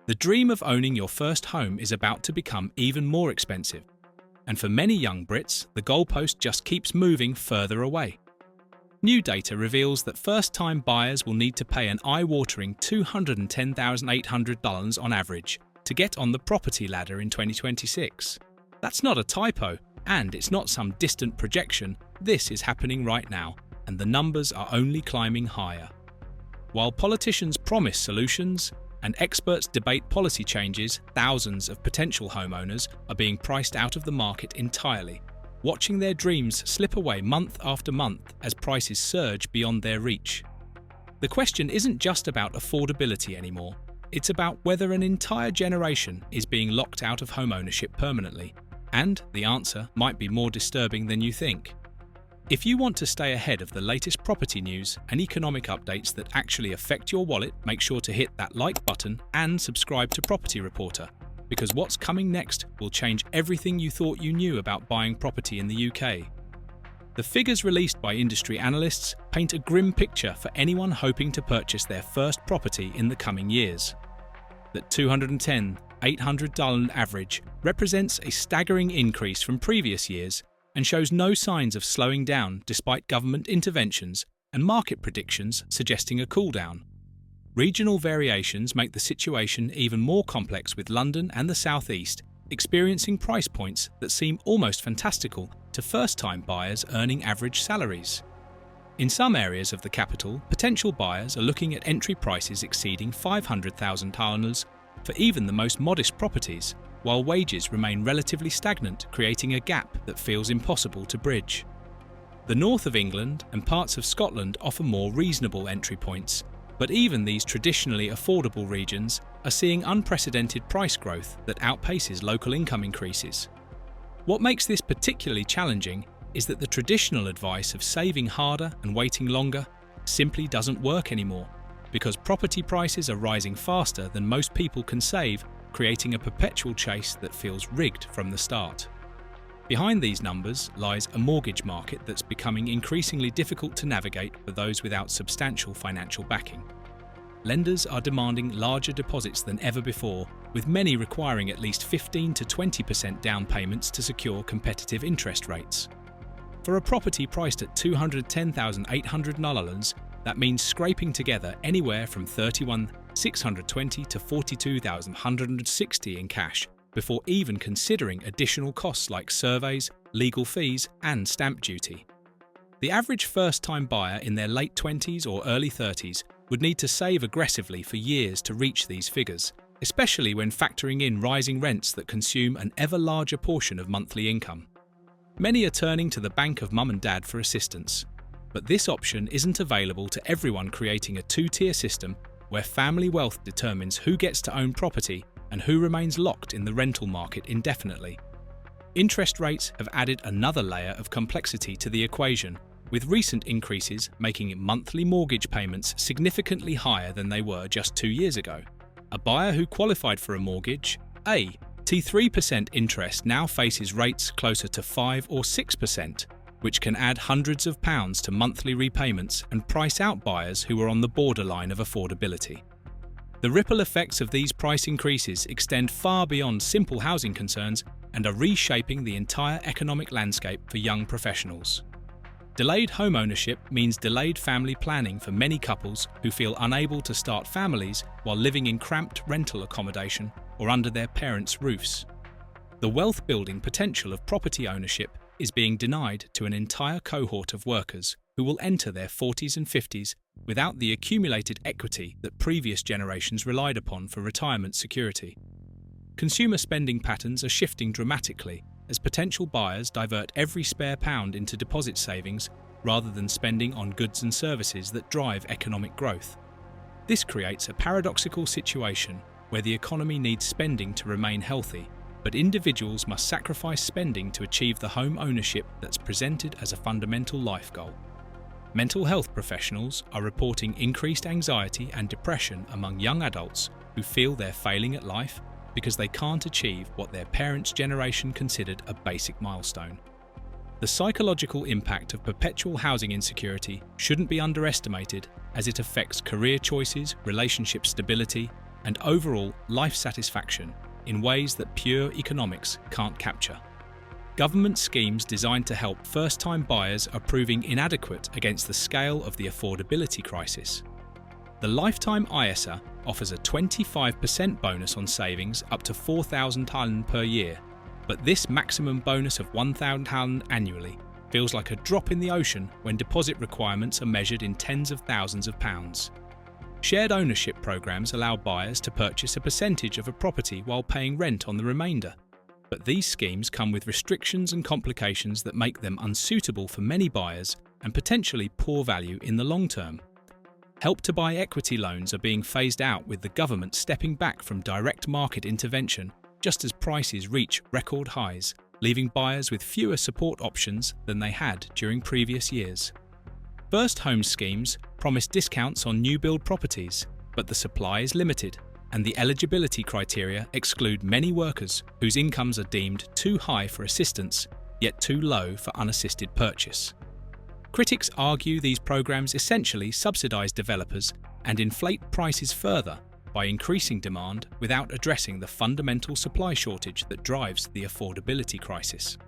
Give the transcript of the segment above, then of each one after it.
The dream of owning your first home is about to become even more expensive. And for many young Brits, the goalpost just keeps moving further away. New data reveals that first-time buyers will need to pay an eye-watering $210,800 on average to get on the property ladder in 2026. That's not a typo, and it's not some distant projection. This is happening right now, and the numbers are only climbing higher. While politicians promise solutions and experts debate policy changes, thousands of potential homeowners are being priced out of the market entirely, watching their dreams slip away month after month as prices surge beyond their reach. The question isn't just about affordability anymore. It's about whether an entire generation is being locked out of homeownership permanently, and the answer might be more disturbing than you think. If you want to stay ahead of the latest property news and economic updates that actually affect your wallet, make sure to hit that like button and subscribe to Property Reporter, because what's coming next will change everything you thought you knew about buying property in the UK. The figures released by industry analysts paint a grim picture for anyone hoping to purchase their first property in the coming years. That $210,800 average represents a staggering increase from previous years and shows no signs of slowing down despite government interventions and market predictions suggesting a cool-down. Regional variations make the situation even more complex, with London and the South East experiencing price points that seem almost fantastical to first-time buyers earning average salaries. In some areas of the capital, potential buyers are looking at entry prices exceeding £500,000 for even the most modest properties, while wages remain relatively stagnant, creating a gap that feels impossible to bridge. The north of England and parts of Scotland offer more reasonable entry points, but even these traditionally affordable regions are seeing unprecedented price growth that outpaces local income increases. What makes this particularly challenging is that the traditional advice of saving harder and waiting longer simply doesn't work anymore, because property prices are rising faster than most people can save, creating a perpetual chase that feels rigged from the start. Behind these numbers lies a mortgage market that's becoming increasingly difficult to navigate for those without substantial financial backing. Lenders are demanding larger deposits than ever before, with many requiring at least 15 to 20% down payments to secure competitive interest rates. For a property priced at $210,800, that means scraping together anywhere from $31,620 to $42,160 in cash before even considering additional costs like surveys, legal fees, and stamp duty. The average first-time buyer in their late 20s or early 30s would need to save aggressively for years to reach these figures, especially when factoring in rising rents that consume an ever larger portion of monthly income. Many are turning to the bank of mum and dad for assistance. But this option isn't available to everyone, creating a two-tier system where family wealth determines who gets to own property and who remains locked in the rental market indefinitely. Interest rates have added another layer of complexity to the equation, with recent increases making monthly mortgage payments significantly higher than they were just 2 years ago. A buyer who qualified for a mortgage, at 3% interest, now faces rates closer to 5 or 6%, which can add hundreds of pounds to monthly repayments and price out buyers who are on the borderline of affordability. The ripple effects of these price increases extend far beyond simple housing concerns and are reshaping the entire economic landscape for young professionals. Delayed home ownership means delayed family planning for many couples who feel unable to start families while living in cramped rental accommodation or under their parents' roofs. The wealth-building potential of property ownership is being denied to an entire cohort of workers who will enter their 40s and 50s without the accumulated equity that previous generations relied upon for retirement security. Consumer spending patterns are shifting dramatically as potential buyers divert every spare pound into deposit savings rather than spending on goods and services that drive economic growth. This creates a paradoxical situation where the economy needs spending to remain healthy, but individuals must sacrifice spending to achieve the home ownership that's presented as a fundamental life goal. Mental health professionals are reporting increased anxiety and depression among young adults who feel they're failing at life because they can't achieve what their parents' generation considered a basic milestone. The psychological impact of perpetual housing insecurity shouldn't be underestimated, as it affects career choices, relationship stability, and overall life satisfaction in ways that pure economics can't capture. Government schemes designed to help first-time buyers are proving inadequate against the scale of the affordability crisis. The lifetime ISA offers a 25% bonus on savings up to £4,000 per year, but this maximum bonus of £1,000 annually feels like a drop in the ocean when deposit requirements are measured in tens of thousands of pounds. Shared ownership programs allow buyers to purchase a percentage of a property while paying rent on the remainder. But these schemes come with restrictions and complications that make them unsuitable for many buyers and potentially poor value in the long term. Help to buy equity loans are being phased out, with the government stepping back from direct market intervention just as prices reach record highs, leaving buyers with fewer support options than they had during previous years. First home schemes promise discounts on new build properties, but the supply is limited, and the eligibility criteria exclude many workers whose incomes are deemed too high for assistance, yet too low for unassisted purchase. Critics argue these programs essentially subsidise developers and inflate prices further by increasing demand without addressing the fundamental supply shortage that drives the affordability crisis.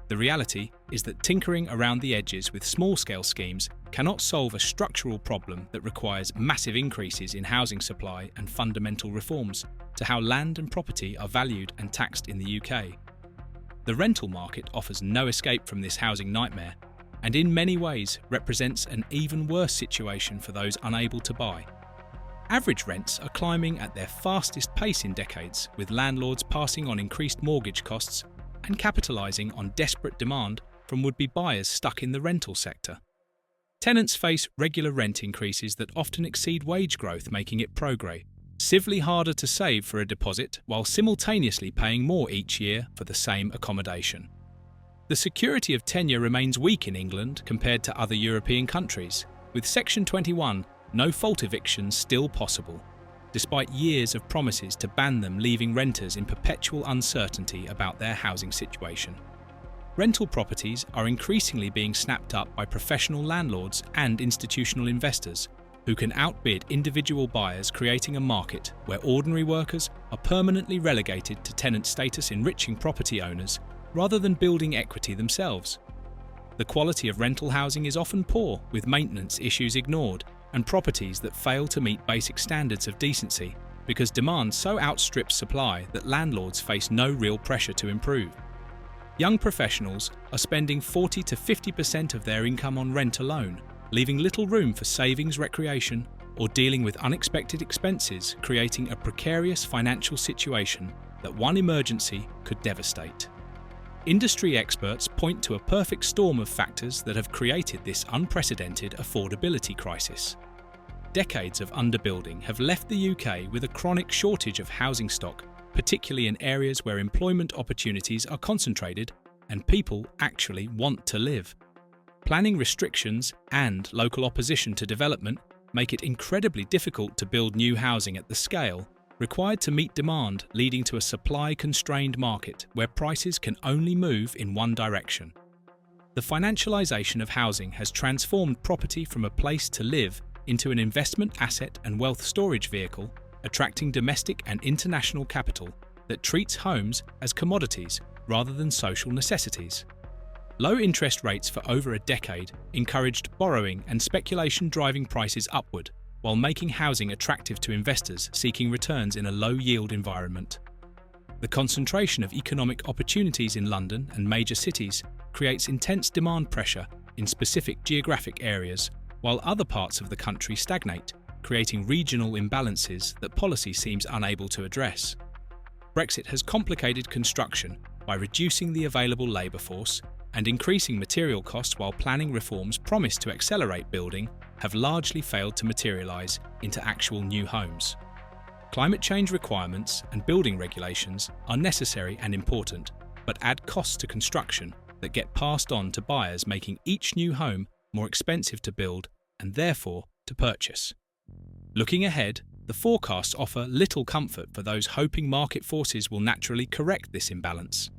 The reality is that tinkering around the edges with small-scale schemes cannot solve a structural problem that requires massive increases in housing supply and fundamental reforms to how land and property are valued and taxed in the UK. The rental market offers no escape from this housing nightmare, and in many ways represents an even worse situation for those unable to buy. Average rents are climbing at their fastest pace in decades, with landlords passing on increased mortgage costs and capitalising on desperate demand from would-be buyers stuck in the rental sector. Tenants face regular rent increases that often exceed wage growth, making it progressively harder to save for a deposit while simultaneously paying more each year for the same accommodation. The security of tenure remains weak in England compared to other European countries, with Section 21 no-fault evictions still possible, despite years of promises to ban them, leaving renters in perpetual uncertainty about their housing situation. Rental properties are increasingly being snapped up by professional landlords and institutional investors who can outbid individual buyers, creating a market where ordinary workers are permanently relegated to tenant status, enriching property owners rather than building equity themselves. The quality of rental housing is often poor, with maintenance issues ignored and properties that fail to meet basic standards of decency because demand so outstrips supply that landlords face no real pressure to improve. Young professionals are spending 40 to 50% of their income on rent alone, leaving little room for savings, recreation, or dealing with unexpected expenses, creating a precarious financial situation that one emergency could devastate. Industry experts point to a perfect storm of factors that have created this unprecedented affordability crisis. Decades of underbuilding have left the UK with a chronic shortage of housing stock, particularly in areas where employment opportunities are concentrated and people actually want to live. Planning restrictions and local opposition to development make it incredibly difficult to build new housing at the scale required to meet demand, leading to a supply-constrained market where prices can only move in one direction. The financialisation of housing has transformed property from a place to live into an investment asset and wealth storage vehicle, attracting domestic and international capital that treats homes as commodities rather than social necessities. Low interest rates for over a decade encouraged borrowing and speculation, driving prices upward, while making housing attractive to investors seeking returns in a low-yield environment. The concentration of economic opportunities in London and major cities creates intense demand pressure in specific geographic areas, while other parts of the country stagnate, creating regional imbalances that policy seems unable to address. Brexit has complicated construction by reducing the available labour force and increasing material costs, while planning reforms promised to accelerate building have largely failed to materialise into actual new homes. Climate change requirements and building regulations are necessary and important, but add costs to construction that get passed on to buyers, making each new home more expensive to build and therefore to purchase. Looking ahead, the forecasts offer little comfort for those hoping market forces will naturally correct this imbalance.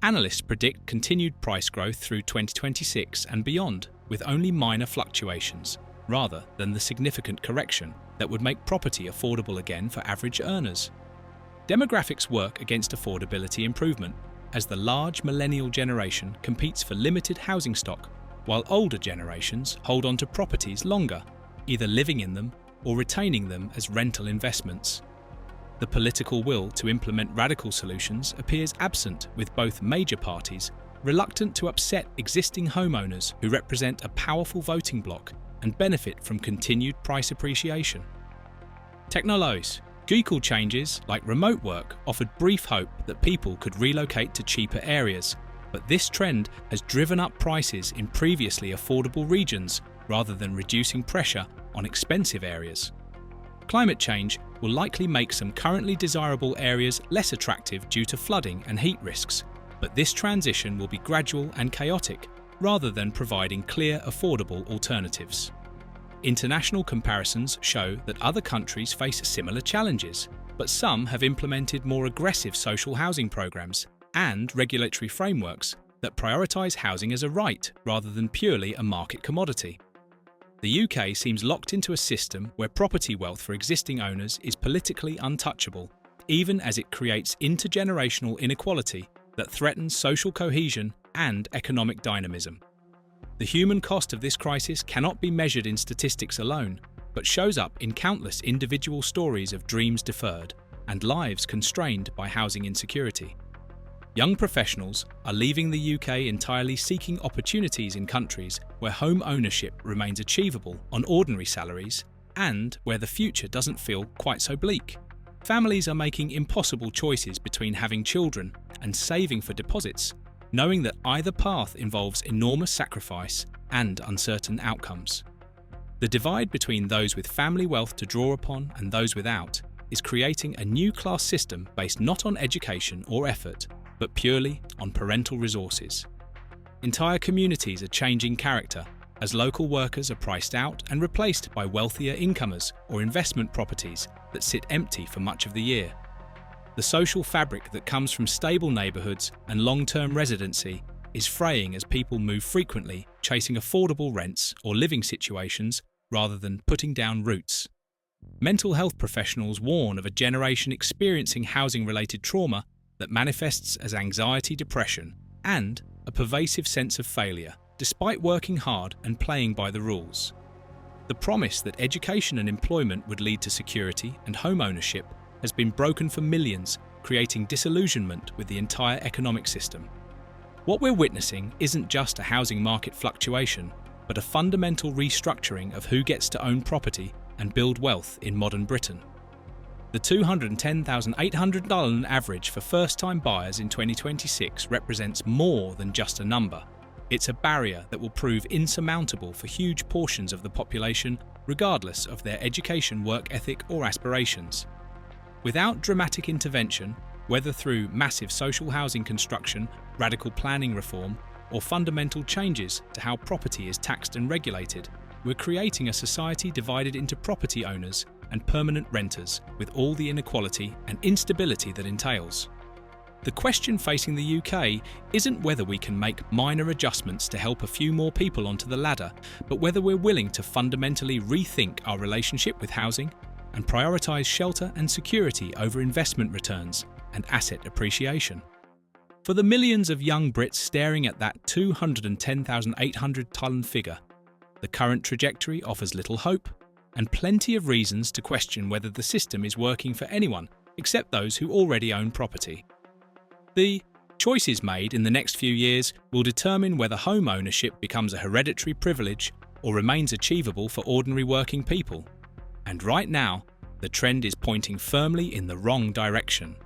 Analysts predict continued price growth through 2026 and beyond, with only minor fluctuations, rather than the significant correction that would make property affordable again for average earners. Demographics work against affordability improvement, as the large millennial generation competes for limited housing stock, while older generations hold on to properties longer, either living in them or retaining them as rental investments. The political will to implement radical solutions appears absent, with both major parties reluctant to upset existing homeowners who represent a powerful voting bloc and benefit from continued price appreciation. Technological changes like remote work offered brief hope that people could relocate to cheaper areas, but this trend has driven up prices in previously affordable regions rather than reducing pressure on expensive areas. Climate change will likely make some currently desirable areas less attractive due to flooding and heat risks, but this transition will be gradual and chaotic rather than providing clear, affordable alternatives. International comparisons show that other countries face similar challenges, but some have implemented more aggressive social housing programs and regulatory frameworks that prioritize housing as a right rather than purely a market commodity. The UK seems locked into a system where property wealth for existing owners is politically untouchable, even as it creates intergenerational inequality that threatens social cohesion and economic dynamism. The human cost of this crisis cannot be measured in statistics alone, but shows up in countless individual stories of dreams deferred and lives constrained by housing insecurity. Young professionals are leaving the UK entirely seeking opportunities in countries where home ownership remains achievable on ordinary salaries and where the future doesn't feel quite so bleak. Families are making impossible choices between having children and saving for deposits, knowing that either path involves enormous sacrifice and uncertain outcomes. The divide between those with family wealth to draw upon and those without is creating a new class system based not on education or effort, but purely on parental resources. Entire communities are changing character as local workers are priced out and replaced by wealthier incomers or investment properties that sit empty for much of the year. The social fabric that comes from stable neighbourhoods and long-term residency is fraying as people move frequently, chasing affordable rents or living situations rather than putting down roots. Mental health professionals warn of a generation experiencing housing-related trauma that manifests as anxiety, depression, and a pervasive sense of failure, despite working hard and playing by the rules. The promise that education and employment would lead to security and home ownership has been broken for millions, creating disillusionment with the entire economic system. What we're witnessing isn't just a housing market fluctuation, but a fundamental restructuring of who gets to own property and build wealth in modern Britain. The $210,800 on average for first-time buyers in 2026 represents more than just a number. It's a barrier that will prove insurmountable for huge portions of the population, regardless of their education, work ethic, or aspirations. Without dramatic intervention, whether through massive social housing construction, radical planning reform, or fundamental changes to how property is taxed and regulated, we're creating a society divided into property owners and permanent renters, with all the inequality and instability that entails. The question facing the UK isn't whether we can make minor adjustments to help a few more people onto the ladder, but whether we're willing to fundamentally rethink our relationship with housing and prioritise shelter and security over investment returns and asset appreciation. For the millions of young Brits staring at that $210,800 figure, the current trajectory offers little hope and plenty of reasons to question whether the system is working for anyone except those who already own property. The choices made in the next few years will determine whether home ownership becomes a hereditary privilege or remains achievable for ordinary working people. And right now, the trend is pointing firmly in the wrong direction.